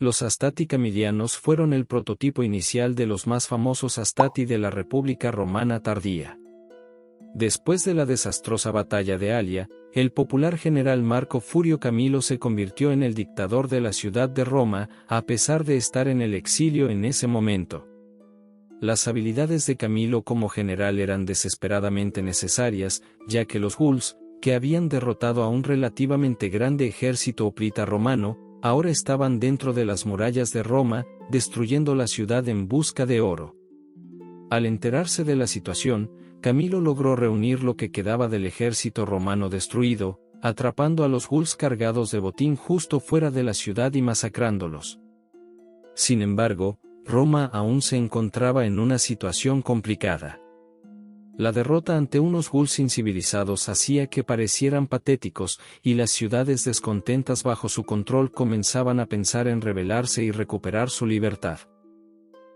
Los Astati camilianos fueron el prototipo inicial de los más famosos Astati de la República Romana tardía. Después de la desastrosa batalla de Alia, el popular general Marco Furio Camilo se convirtió en el dictador de la ciudad de Roma, a pesar de estar en el exilio en ese momento. Las habilidades de Camilo como general eran desesperadamente necesarias, ya que los Guls, que habían derrotado a un relativamente grande ejército hoplita romano, ahora estaban dentro de las murallas de Roma, destruyendo la ciudad en busca de oro. Al enterarse de la situación, Camilo logró reunir lo que quedaba del ejército romano destruido, atrapando a los Guls cargados de botín justo fuera de la ciudad y masacrándolos. Sin embargo, Roma aún se encontraba en una situación complicada. La derrota ante unos Guls incivilizados hacía que parecieran patéticos, y las ciudades descontentas bajo su control comenzaban a pensar en rebelarse y recuperar su libertad.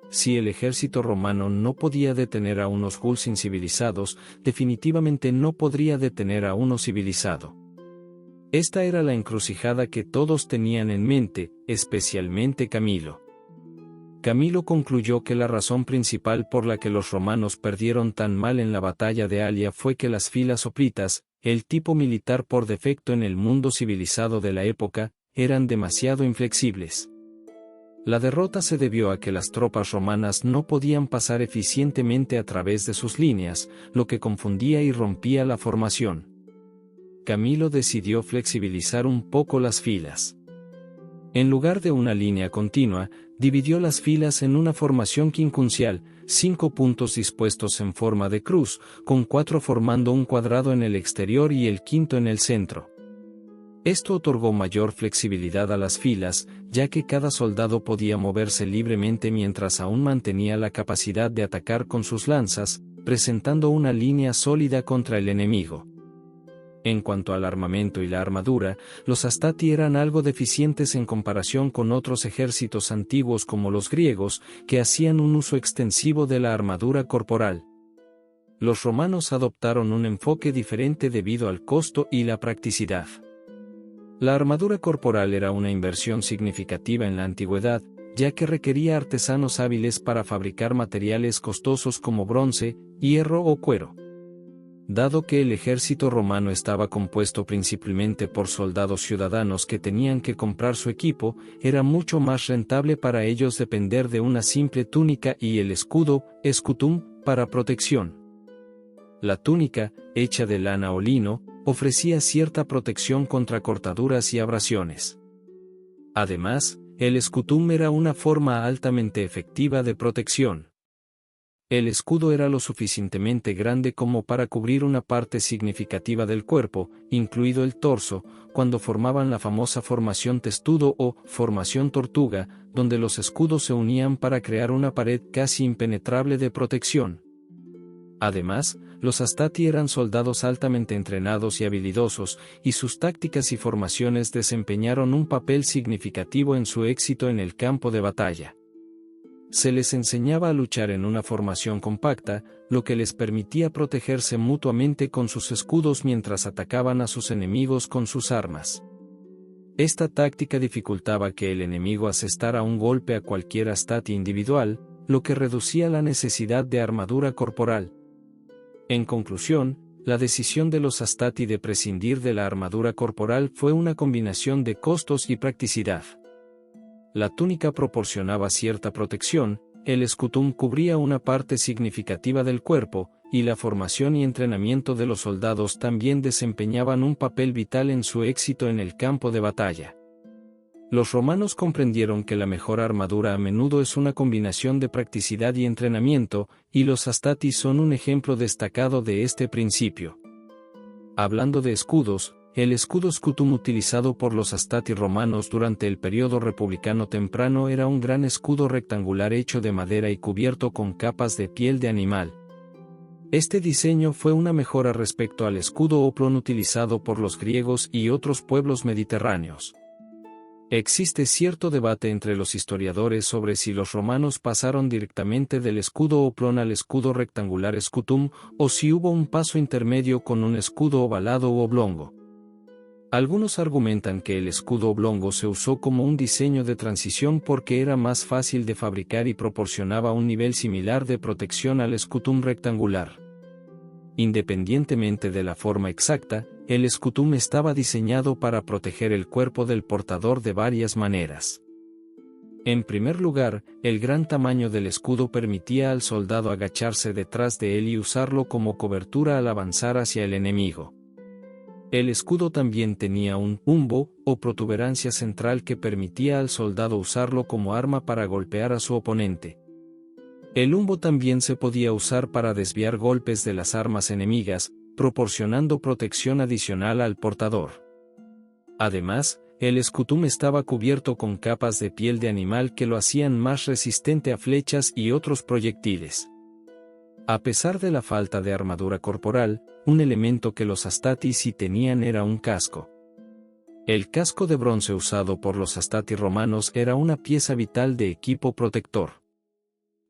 Si el ejército romano no podía detener a unos Guls incivilizados, definitivamente no podría detener a uno civilizado. Esta era la encrucijada que todos tenían en mente, especialmente Camilo. Camilo concluyó que la razón principal por la que los romanos perdieron tan mal en la batalla de Alia fue que las filas hoplitas, el tipo militar por defecto en el mundo civilizado de la época, eran demasiado inflexibles. La derrota se debió a que las tropas romanas no podían pasar eficientemente a través de sus líneas, lo que confundía y rompía la formación. Camilo decidió flexibilizar un poco las filas. En lugar de una línea continua, dividió las filas en una formación quincuncial, 5 puntos dispuestos en forma de cruz, con 4 formando un cuadrado en el exterior y el quinto en el centro. Esto otorgó mayor flexibilidad a las filas, ya que cada soldado podía moverse libremente mientras aún mantenía la capacidad de atacar con sus lanzas, presentando una línea sólida contra el enemigo. En cuanto al armamento y la armadura, los Astati eran algo deficientes en comparación con otros ejércitos antiguos como los griegos, que hacían un uso extensivo de la armadura corporal. Los romanos adoptaron un enfoque diferente debido al costo y la practicidad. La armadura corporal era una inversión significativa en la antigüedad, ya que requería artesanos hábiles para fabricar materiales costosos como bronce, hierro o cuero. Dado que el ejército romano estaba compuesto principalmente por soldados ciudadanos que tenían que comprar su equipo, era mucho más rentable para ellos depender de una simple túnica y el escudo, scutum, para protección. La túnica, hecha de lana o lino, ofrecía cierta protección contra cortaduras y abrasiones. Además, el scutum era una forma altamente efectiva de protección. El escudo era lo suficientemente grande como para cubrir una parte significativa del cuerpo, incluido el torso, cuando formaban la famosa formación testudo o formación tortuga, donde los escudos se unían para crear una pared casi impenetrable de protección. Además, los Astati eran soldados altamente entrenados y habilidosos, y sus tácticas y formaciones desempeñaron un papel significativo en su éxito en el campo de batalla. Se les enseñaba a luchar en una formación compacta, lo que les permitía protegerse mutuamente con sus escudos mientras atacaban a sus enemigos con sus armas. Esta táctica dificultaba que el enemigo asestara un golpe a cualquier Astati individual, lo que reducía la necesidad de armadura corporal. En conclusión, la decisión de los Astati de prescindir de la armadura corporal fue una combinación de costos y practicidad. La túnica proporcionaba cierta protección, el scutum cubría una parte significativa del cuerpo, y la formación y entrenamiento de los soldados también desempeñaban un papel vital en su éxito en el campo de batalla. Los romanos comprendieron que la mejor armadura a menudo es una combinación de practicidad y entrenamiento, y los Astati son un ejemplo destacado de este principio. Hablando de escudos, el escudo scutum utilizado por los Astati romanos durante el período republicano temprano era un gran escudo rectangular hecho de madera y cubierto con capas de piel de animal. Este diseño fue una mejora respecto al escudo oplon utilizado por los griegos y otros pueblos mediterráneos. Existe cierto debate entre los historiadores sobre si los romanos pasaron directamente del escudo oplon al escudo rectangular scutum, o si hubo un paso intermedio con un escudo ovalado u oblongo. Algunos argumentan que el escudo oblongo se usó como un diseño de transición porque era más fácil de fabricar y proporcionaba un nivel similar de protección al escutum rectangular. Independientemente de la forma exacta, el escutum estaba diseñado para proteger el cuerpo del portador de varias maneras. En primer lugar, el gran tamaño del escudo permitía al soldado agacharse detrás de él y usarlo como cobertura al avanzar hacia el enemigo. El escudo también tenía un humbo o protuberancia central que permitía al soldado usarlo como arma para golpear a su oponente. El humbo también se podía usar para desviar golpes de las armas enemigas, proporcionando protección adicional al portador. Además, el escutum estaba cubierto con capas de piel de animal que lo hacían más resistente a flechas y otros proyectiles. A pesar de la falta de armadura corporal, un elemento que los Astati sí tenían era un casco. El casco de bronce usado por los Astati romanos era una pieza vital de equipo protector.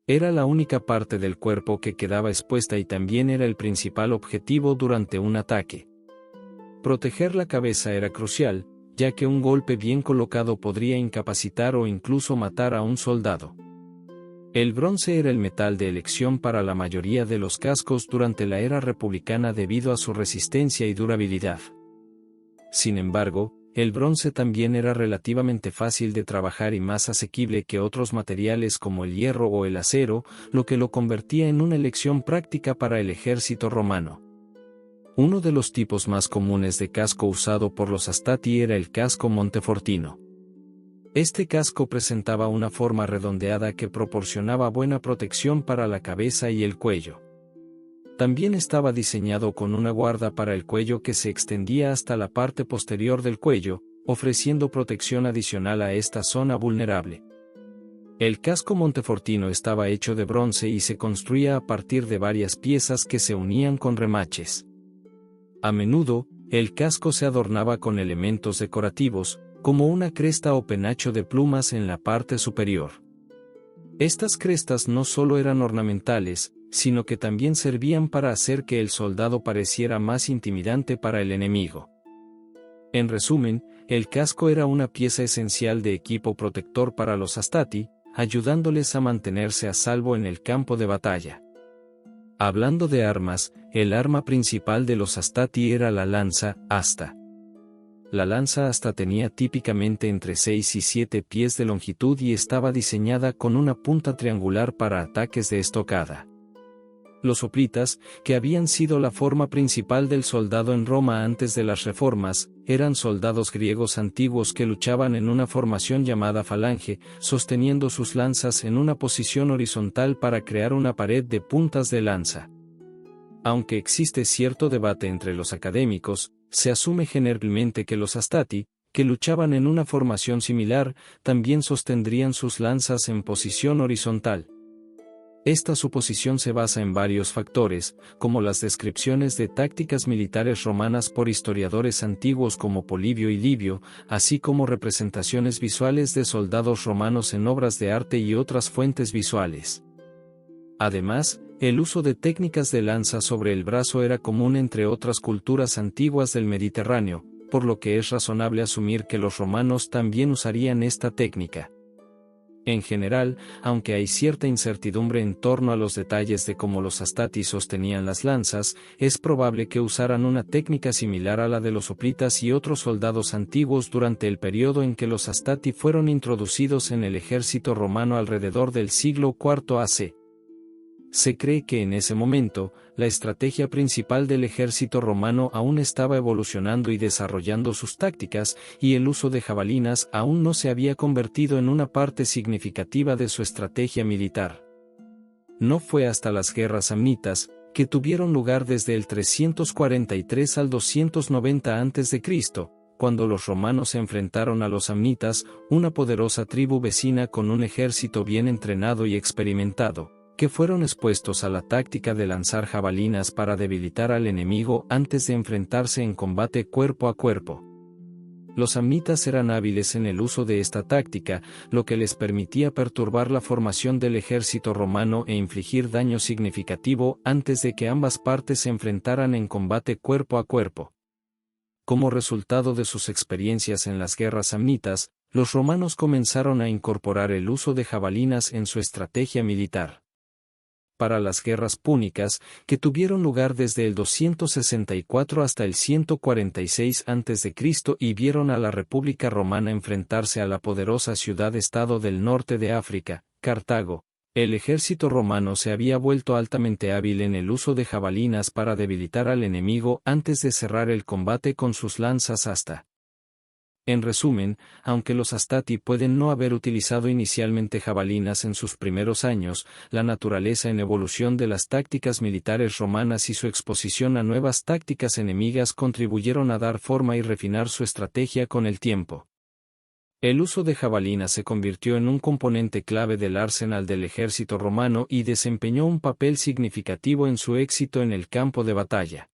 Era la única parte del cuerpo que quedaba expuesta y también era el principal objetivo durante un ataque. Proteger la cabeza era crucial, ya que un golpe bien colocado podría incapacitar o incluso matar a un soldado. El bronce era el metal de elección para la mayoría de los cascos durante la era republicana debido a su resistencia y durabilidad. Sin embargo, el bronce también era relativamente fácil de trabajar y más asequible que otros materiales como el hierro o el acero, lo que lo convertía en una elección práctica para el ejército romano. Uno de los tipos más comunes de casco usado por los Astati era el casco montefortino. Este casco presentaba una forma redondeada que proporcionaba buena protección para la cabeza y el cuello. También estaba diseñado con una guarda para el cuello que se extendía hasta la parte posterior del cuello, ofreciendo protección adicional a esta zona vulnerable. El casco montefortino estaba hecho de bronce y se construía a partir de varias piezas que se unían con remaches. A menudo, el casco se adornaba con elementos decorativos, como una cresta o penacho de plumas en la parte superior. Estas crestas no solo eran ornamentales, sino que también servían para hacer que el soldado pareciera más intimidante para el enemigo. En resumen, el casco era una pieza esencial de equipo protector para los Astati, ayudándoles a mantenerse a salvo en el campo de batalla. Hablando de armas, el arma principal de los Astati era la lanza, asta. La lanza asta tenía típicamente entre 6 y 7 pies de longitud y estaba diseñada con una punta triangular para ataques de estocada. Los hoplitas, que habían sido la forma principal del soldado en Roma antes de las reformas, eran soldados griegos antiguos que luchaban en una formación llamada falange, sosteniendo sus lanzas en una posición horizontal para crear una pared de puntas de lanza. Aunque existe cierto debate entre los académicos, se asume generalmente que los Astati, que luchaban en una formación similar, también sostendrían sus lanzas en posición horizontal. Esta suposición se basa en varios factores, como las descripciones de tácticas militares romanas por historiadores antiguos como Polibio y Livio, así como representaciones visuales de soldados romanos en obras de arte y otras fuentes visuales. Además, el uso de técnicas de lanza sobre el brazo era común entre otras culturas antiguas del Mediterráneo, por lo que es razonable asumir que los romanos también usarían esta técnica. En general, aunque hay cierta incertidumbre en torno a los detalles de cómo los Astati sostenían las lanzas, es probable que usaran una técnica similar a la de los hoplitas y otros soldados antiguos durante el periodo en que los Astati fueron introducidos en el ejército romano alrededor del siglo IV a.C. Se cree que en ese momento, la estrategia principal del ejército romano aún estaba evolucionando y desarrollando sus tácticas, y el uso de jabalinas aún no se había convertido en una parte significativa de su estrategia militar. No fue hasta las guerras samnitas, que tuvieron lugar desde el 343 al 290 a.C., cuando los romanos se enfrentaron a los samnitas, una poderosa tribu vecina con un ejército bien entrenado y experimentado, que fueron expuestos a la táctica de lanzar jabalinas para debilitar al enemigo antes de enfrentarse en combate cuerpo a cuerpo. Los samnitas eran hábiles en el uso de esta táctica, lo que les permitía perturbar la formación del ejército romano e infligir daño significativo antes de que ambas partes se enfrentaran en combate cuerpo a cuerpo. Como resultado de sus experiencias en las guerras samnitas, los romanos comenzaron a incorporar el uso de jabalinas en su estrategia militar. Para las guerras púnicas, que tuvieron lugar desde el 264 hasta el 146 a.C. y vieron a la República Romana enfrentarse a la poderosa ciudad-estado del norte de África, Cartago, el ejército romano se había vuelto altamente hábil en el uso de jabalinas para debilitar al enemigo antes de cerrar el combate con sus lanzas asta. En resumen, aunque los Astati pueden no haber utilizado inicialmente jabalinas en sus primeros años, la naturaleza en evolución de las tácticas militares romanas y su exposición a nuevas tácticas enemigas contribuyeron a dar forma y refinar su estrategia con el tiempo. El uso de jabalinas se convirtió en un componente clave del arsenal del ejército romano y desempeñó un papel significativo en su éxito en el campo de batalla.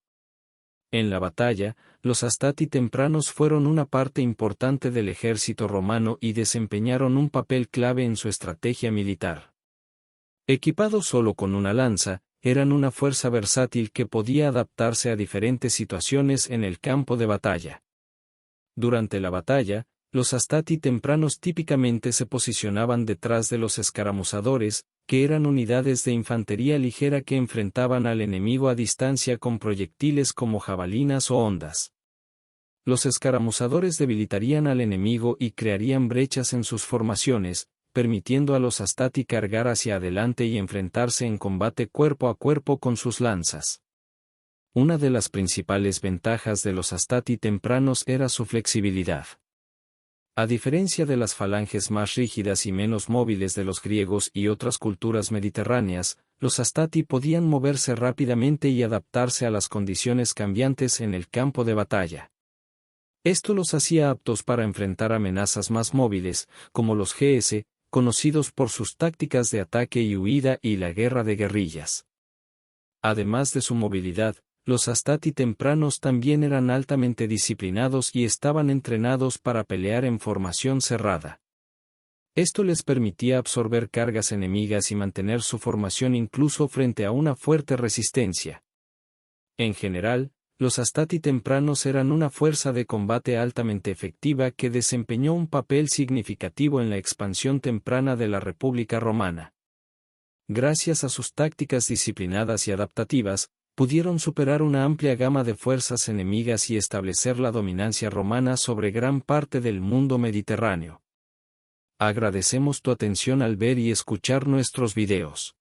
En la batalla, los Astati tempranos fueron una parte importante del ejército romano y desempeñaron un papel clave en su estrategia militar. Equipados solo con una lanza, eran una fuerza versátil que podía adaptarse a diferentes situaciones en el campo de batalla. Durante la batalla, los Astati tempranos típicamente se posicionaban detrás de los escaramuzadores, que eran unidades de infantería ligera que enfrentaban al enemigo a distancia con proyectiles como jabalinas o ondas. Los escaramuzadores debilitarían al enemigo y crearían brechas en sus formaciones, permitiendo a los Astati cargar hacia adelante y enfrentarse en combate cuerpo a cuerpo con sus lanzas. Una de las principales ventajas de los Astati tempranos era su flexibilidad. A diferencia de las falanges más rígidas y menos móviles de los griegos y otras culturas mediterráneas, los Astati podían moverse rápidamente y adaptarse a las condiciones cambiantes en el campo de batalla. Esto los hacía aptos para enfrentar amenazas más móviles, como los GS, conocidos por sus tácticas de ataque y huida y la guerra de guerrillas. Además de su movilidad, los Astati tempranos también eran altamente disciplinados y estaban entrenados para pelear en formación cerrada. Esto les permitía absorber cargas enemigas y mantener su formación incluso frente a una fuerte resistencia. En general, los Astati tempranos eran una fuerza de combate altamente efectiva que desempeñó un papel significativo en la expansión temprana de la República Romana. Gracias a sus tácticas disciplinadas y adaptativas, pudieron superar una amplia gama de fuerzas enemigas y establecer la dominancia romana sobre gran parte del mundo mediterráneo. Agradecemos tu atención al ver y escuchar nuestros videos.